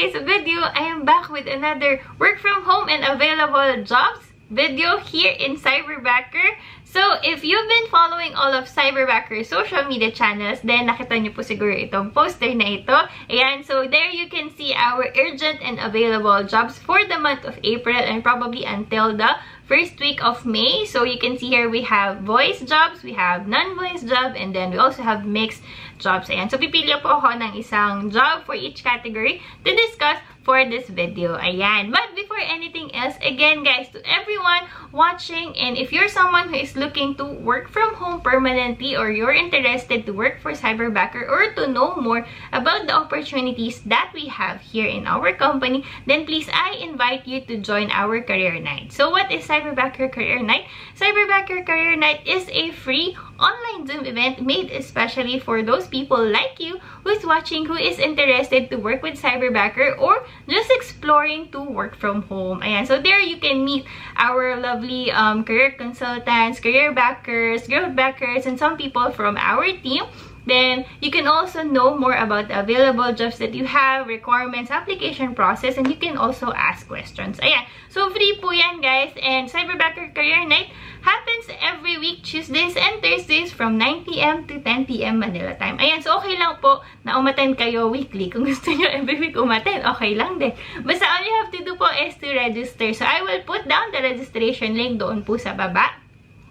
today's video, I am back with another work from home and available jobs video here in Cyberbacker. So, if you've been following all of Cyberbacker's social media channels, then nakita niyo po siguro itong poster na ito. Ayan, so there you can see our urgent and available jobs for the month of April and probably until the first week of May. So, you can see here we have voice jobs, we have non-voice job, and then we also have mixed jobs. Ayan, so pipili po ako ng isang job for each category to discuss for this video. Ayan. But before anything else, again guys, to everyone watching, and if you're someone who is looking to work from home permanently or you're interested to work for Cyberbacker or to know more about the opportunities that we have here in our company, then please I invite you to join our career night. So what is Cyberbacker Career Night? Cyberbacker Career Night is a free online Zoom event made especially for those people like you who's watching who is interested to work with Cyberbacker or just exploring to work from home. Ayan, so there you can meet our lovely career consultants, career backers, growth backers, and some people from our team. Then, you can also know more about the available jobs that you have, requirements, application process, and you can also ask questions. Ayan. So, free po yan, guys. And Cyberbacker Career Night happens every week, Tuesdays and Thursdays from 9 p.m. to 10 p.m. Manila time. Ayan. So, okay lang po na umattend kayo weekly. Kung gusto nyo every week umattend, okay lang din. Basta, all you have to do po is to register. So, I will put down the registration link doon po sa baba,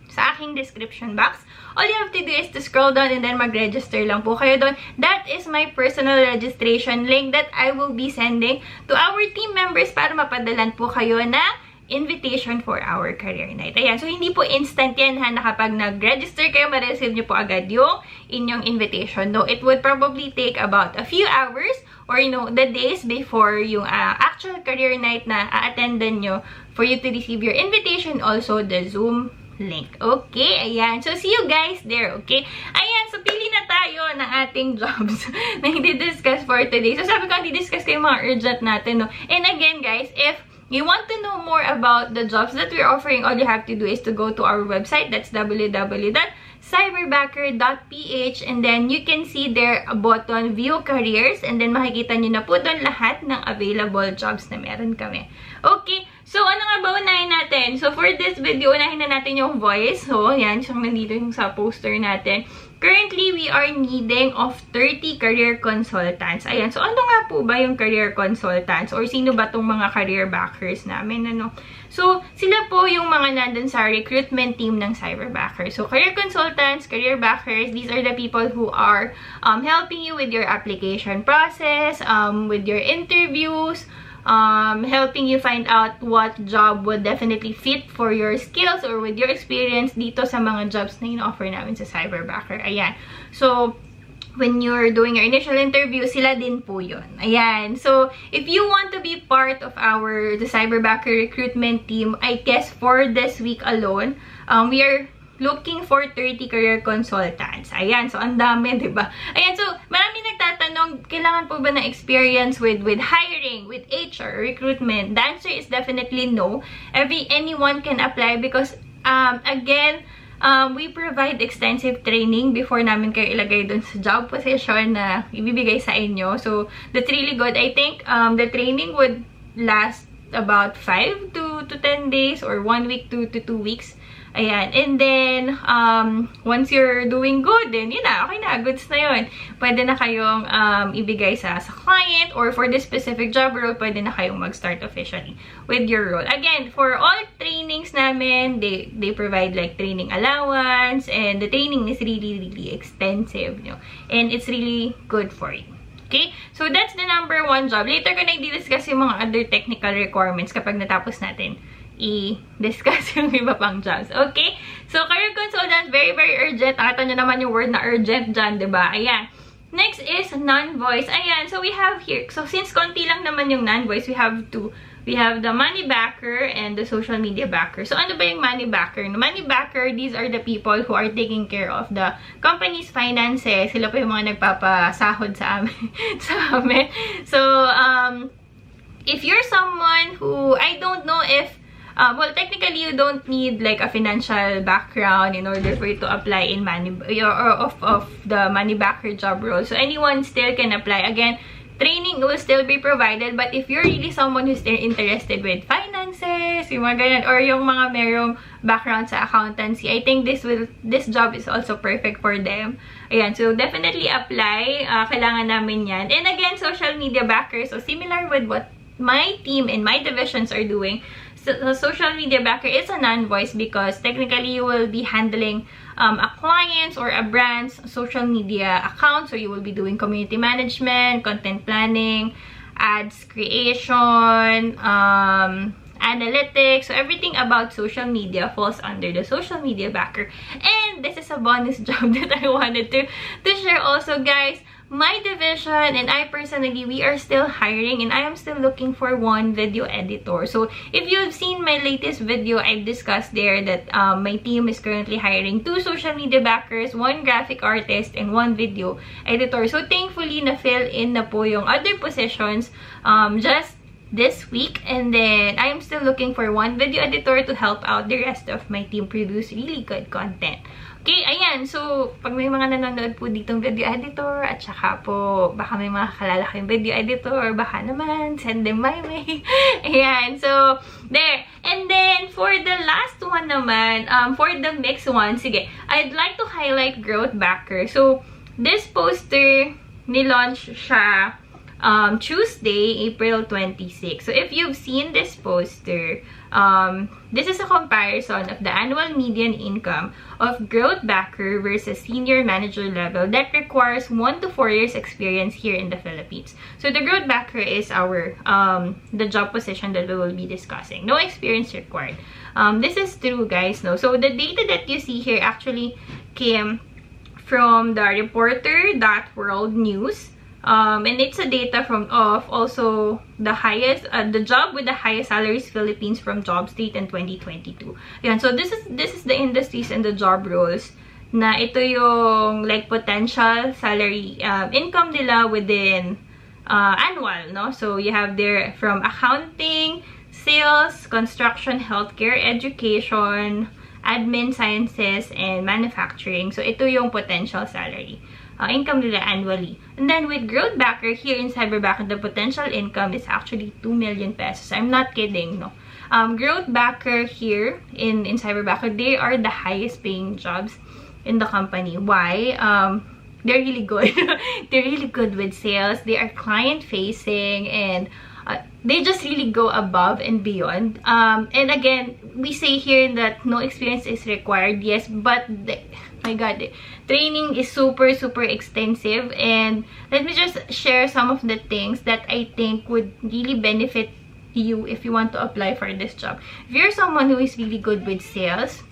sa aking description box. All you have to do is to scroll down and then mag-register lang po kayo doon. That is my personal registration link that I will be sending to our team members para mapadalan po kayo na invitation for our career night. Ayan, so hindi po instant yan ha, na kapag nag-register kayo, ma-receive nyo po agad yung inyong invitation. No, it would probably take about a few hours or the days before yung actual career night na a-attendan nyo for you to receive your invitation, also the Zoom link. Okay, ayan. So, see you guys there, okay? Ayan, so pili na tayo ng ating jobs na hindi-discuss for today. So, sabi ko, hindi-discuss ko yung mga urgent natin, no? And again, guys, if you want to know more about the jobs that we're offering, all you have to do is to go to our website. That's www.cyberbacker.ph, and then you can see there a button, View Careers, and then makikita nyo na po doon lahat ng available jobs na meron kami. Okay, so ano nga ba unahin natin? So for this video, unahin na natin yung voice. So yan, siyang nandito yung sa poster natin. Currently, we are needing of 30 career consultants. Ayan, so ano nga po ba yung career consultants? Or sino ba tong mga career backers namin? Ano? So, sila po yung mga nandun sa recruitment team ng Cyberbacker. So, career consultants, career backers, these are the people who are helping you with your application process, with your interviews, helping you find out what job would definitely fit for your skills or with your experience dito sa mga jobs na in-offer namin sa Cyberbacker. Ayan. So, when you're doing your initial interview, sila din po yun. Ayan. So, if you want to be part of the Cyberbacker recruitment team, I guess for this week alone, we are looking for 30 career consultants. Ayan. So, ang dami, diba? Ayan. So, marami nagtatanong, kailangan po ba na experience with hiring, with HR, recruitment? The answer is definitely no. Anyone can apply because, again, we provide extensive training before namin kayo ilagay dun sa job position na ibibigay sa inyo. So, that's really good. I think, the training would last about 5 to 10 days or 1 week to 2 weeks. Ayan. And then, once you're doing good, then yun na, okay na, goods na yun. Pwede na kayong ibigay sa client or for this specific job role, pwede na kayong mag-start officially with your role. Again, for all trainings namin, they provide like training allowance, and the training is really, really extensive, and it's really good for you. Okay? So, that's the #1 job. Later ko na i-discuss yung mga other technical requirements kapag natapos natin i-discuss yung iba pang jobs. Okay? So, career consultant, very, very urgent. Nakita nyo naman yung word na urgent dyan, diba? Ayan. Next is non-voice. Ayan. So, we have here. So, since konti lang naman yung non-voice, we have two. We have the money backer and the social media backer. So, ano ba yung money backer? The money backer, these are the people who are taking care of the company's finances. Sila po yung mga nagpapasahod sa amin. So, if you're someone who, I don't know if well, technically, you don't need like a financial background in order for you to apply in of the money backer job role. So anyone still can apply. Again, training will still be provided, but if you're really someone who's interested with finances, yung mga ganyan, or yung mga merong background sa accountancy, I think this job is also perfect for them. Ayan, so definitely apply. Kailangan namin yan. And again, social media backer. So similar with what my team and my divisions are doing. So, the social media backer is a non-voice because technically you will be handling a client's or a brand's social media account. So you will be doing community management, content planning, ads creation, analytics. So everything about social media falls under the social media backer. And this is a bonus job that I wanted to share also, guys. My division and I personally, we are still hiring and I am still looking for one video editor. So if you've seen my latest video, I've discussed there that my team is currently hiring 2 social media backers, 1 graphic artist, and 1 video editor. So thankfully, na-fill in na po yung other positions just this week. And then I'm still looking for 1 video editor to help out the rest of my team produce really good content. Okay, ayan. So, pag may mga nanonood po ditong video editor, at saka po, baka may mga kalala kayong video editor, baka naman, send them my way. Ayan. So, there. And then, for the last one naman, for the mixed one, sige, I'd like to highlight Growth Backer. So, this poster, nilaunch siya Tuesday, April 26. So, if you've seen this poster, this is a comparison of the annual median income of growth backer versus senior manager level that requires 1 to 4 years experience here in the Philippines. So, the growth backer is our, the job position that we will be discussing. No experience required. This is true, guys, no? So, the data that you see here actually came from the reporter.world news. And it's a data from also the highest the job with the highest salaries Philippines from JobState in 2022. Yan, so this is the industries and the job roles na ito yung like potential salary income nila within annual, no? So you have there from accounting, sales, construction, healthcare, education, admin, sciences, and manufacturing. So ito yung potential salary income nila annually. And then with Growth Backer here in Cyberbacker, the potential income is actually 2 million pesos. I'm not kidding, no? Growth Backer here in Cyberbacker, they are the highest paying jobs in the company. Why? They're really good. They're really good with sales. They are client facing and they just really go above and beyond. And again, we say here that no experience is required. Yes, but my God, training is super extensive. And let me just share some of the things that I think would really benefit you if you want to apply for this job. If you're someone who is really good with sales,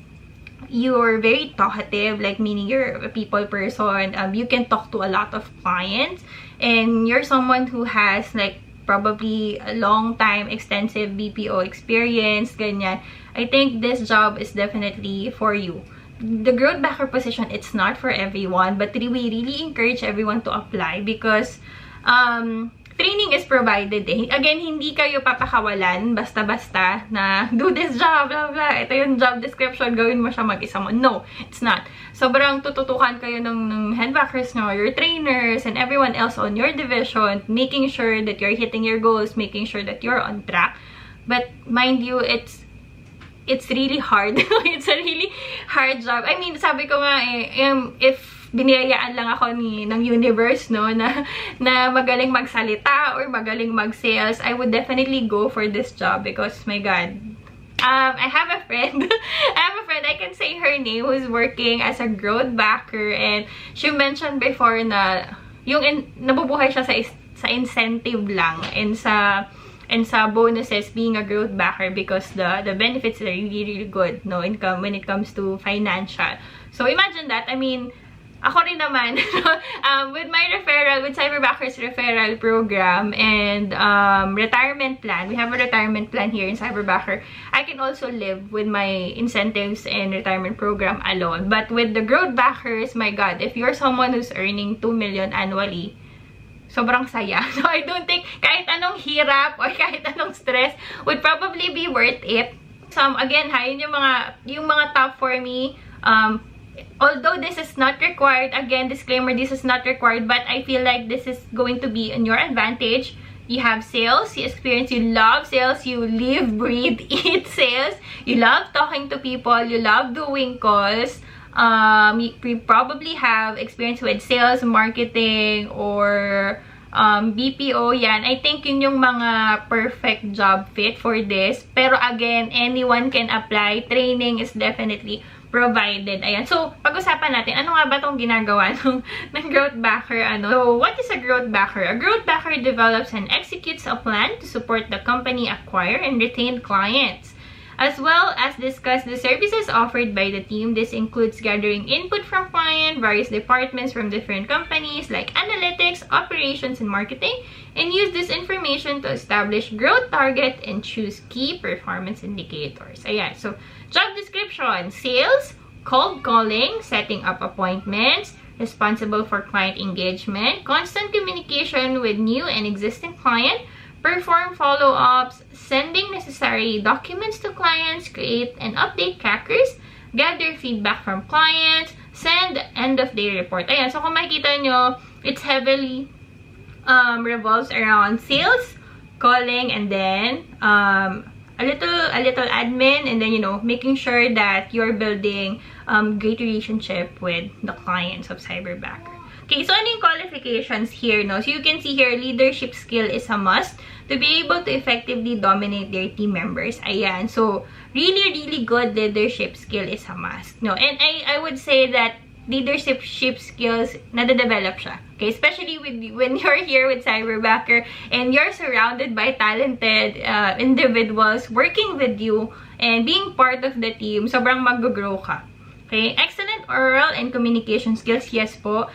you're very talkative, like meaning you're a people person, you can talk to a lot of clients, and you're someone who has like probably a long time extensive BPO experience, ganyan, I think this job is definitely for you. The growth backer position, it's not for everyone, but we really encourage everyone to apply because training is provided eh. Again, hindi kayo papakawalan basta-basta na do this job, blah blah, ito yung job description, gawin mo siya mag-isa mo. No, it's not. Sobrang tututukan kayo ng handbackers nyo, your trainers, and everyone else on your division, making sure that you're hitting your goals, making sure that you're on track. But mind you, it's really hard. It's a really hard job. I mean, sabi ko nga if biniyayaan lang ako ng universe, no, na magaling magsalita or magaling mag-sales, I would definitely go for this job because, my God, I have a friend. I can say her name, who's working as a growth backer, and she mentioned before na yung nabubuhay siya sa incentive lang and sa bonuses being a growth backer because the benefits are really good, no, income when it comes to financial. So imagine that. I mean, ako rin naman, with my referral, with Cyberbacker's referral program and retirement plan, we have a retirement plan here in Cyberbacker. I can also live with my incentives and retirement program alone. But with the growth backers, my God, if you're someone who's earning 2 million annually, sobrang saya. So I don't think kahit anong hirap or kahit anong stress would probably be worth it. Again, yun yung mga top for me. although this is not required, again, disclaimer, this is not required, but I feel like this is going to be in your advantage. You have sales, you experience, you love sales, you live, breathe, eat sales, you love talking to people, you love doing calls. You probably have experience with sales, marketing, or BPO, yan. I think yun yung mga perfect job fit for this. Pero again, anyone can apply. Training is definitely provided. Ayan. So, pag-usapan natin, ano nga ba itong ginagawa ng growth backer? So, what is a growth backer? A growth backer develops and executes a plan to support the company acquire and retain clients, as well as discuss the services offered by the team. This includes gathering input from clients, various departments from different companies like analytics, operations, and marketing, and use this information to establish growth target and choose key performance indicators. Ayan. So, job description: sales, cold calling, setting up appointments, responsible for client engagement, constant communication with new and existing clients, perform follow-ups, sending necessary documents to clients, create and update trackers, gather feedback from clients, send end-of-day report. Ayan, so kung makikita nyo, it's heavily revolves around sales, calling, and then a little admin, and then, you know, making sure that you're building great relationship with the clients of Cyberbacker. Okay, so ano yung qualifications here, no? So you can see here, leadership skill is a must to be able to effectively dominate their team members. Ayan, so really, really good leadership skill is a must, no? And I would say that leadership skills, nade-develop siya. Okay, especially when you're here with Cyberbacker and you're surrounded by talented individuals working with you and being part of the team, sobrang mag-grow ka. Okay, excellent oral and communication skills, yes po.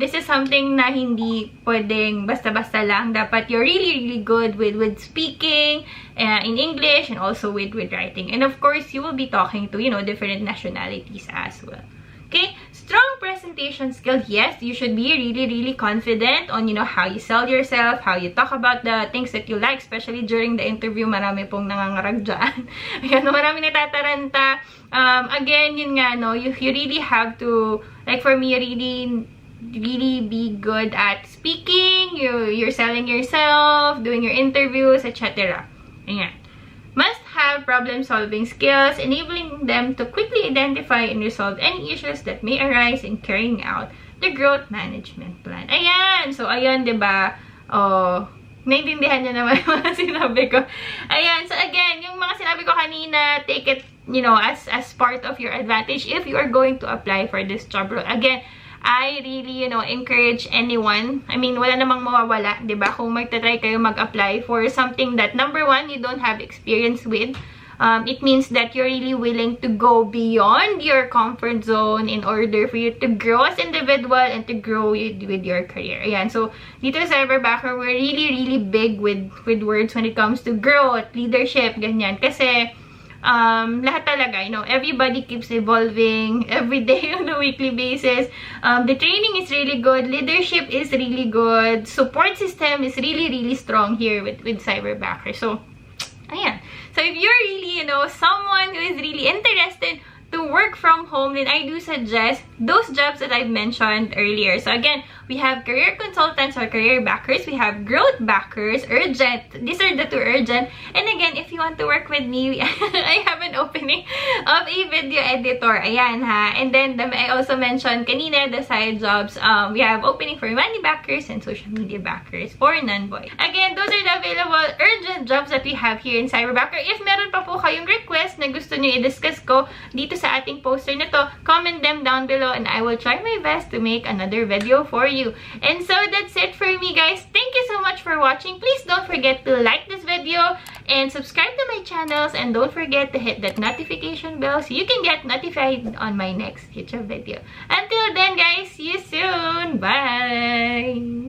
This is something na hindi pwedeng basta-basta lang. Dapat you're really, really good with speaking in English and also with writing. And of course, you will be talking to, you know, different nationalities as well. Okay, strong presentation skills. Yes, you should be really, really confident on, you know, how you sell yourself, how you talk about the things that you like, especially during the interview. Marami pong nangangarag dyan. Ayan, marami natataranta. Again, yun nga, no, you really have to, like for me, really be good at speaking. You're selling yourself, doing your interviews, etc. Ayan. Must have problem-solving skills, enabling them to quickly identify and resolve any issues that may arise in carrying out the growth management plan. Ayan! So, ayan, diba? Oh, naintindihan niyo naman yung mga sinabi ko. Ayan. So, again, yung mga sinabi ko kanina, take it, you know, as part of your advantage if you are going to apply for this job role. Again, I really, you know, encourage anyone. I mean, wala namang mawawala, diba? Kung magta-try kayo mag-apply for something that, number one, you don't have experience with. It means that you're really willing to go beyond your comfort zone in order for you to grow as individual and to grow with your career. Ayan. So, dito sa Cyberbacker, we're really, really big with words when it comes to growth, leadership, ganyan. Kasi, lahat talaga, you know, everybody keeps evolving every day on a weekly basis. The training is really good, leadership is really good, support system is really, really strong here with Cyberbacker. So, ayan. So, if you're really, you know, someone who is really interested to work from home, then I do suggest those jobs that I've mentioned earlier. So again, we have career consultants or career backers. We have growth backers, urgent. These are the two urgent. And again, if you want to work with me, I have an opening of a video editor. Ayan ha. And then I also mentioned kanina the side jobs. We have opening for money backers and social media backers for non-boy. Again, those are the available urgent jobs that we have here in Cyberbacker. If meron pa po kayong request na gusto nyo i-discuss ko dito sa ating poster na to, comment them down below and I will try my best to make another video for you. And so that's it for me, guys. Thank you so much for watching. Please don't forget to like this video and subscribe to my channels, and don't forget to hit that notification bell so you can get notified on my next YouTube video. Until then, guys, see you soon. Bye!